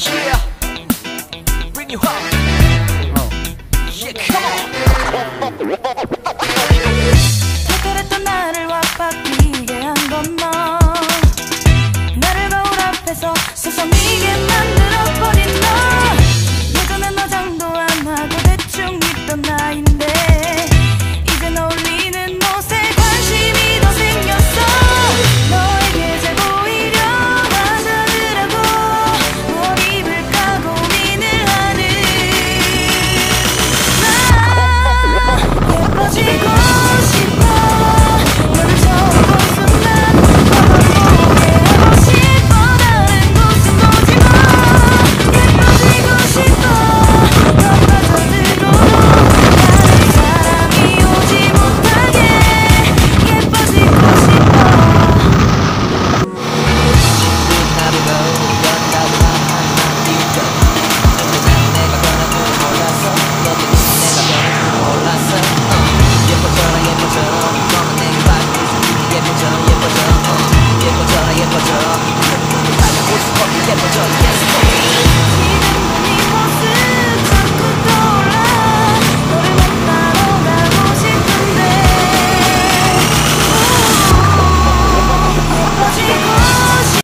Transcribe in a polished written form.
Yeah, bring you home. Yeah, come on. 그랬던 나를 왁박이게 한 건 너. 나를 거울 앞에서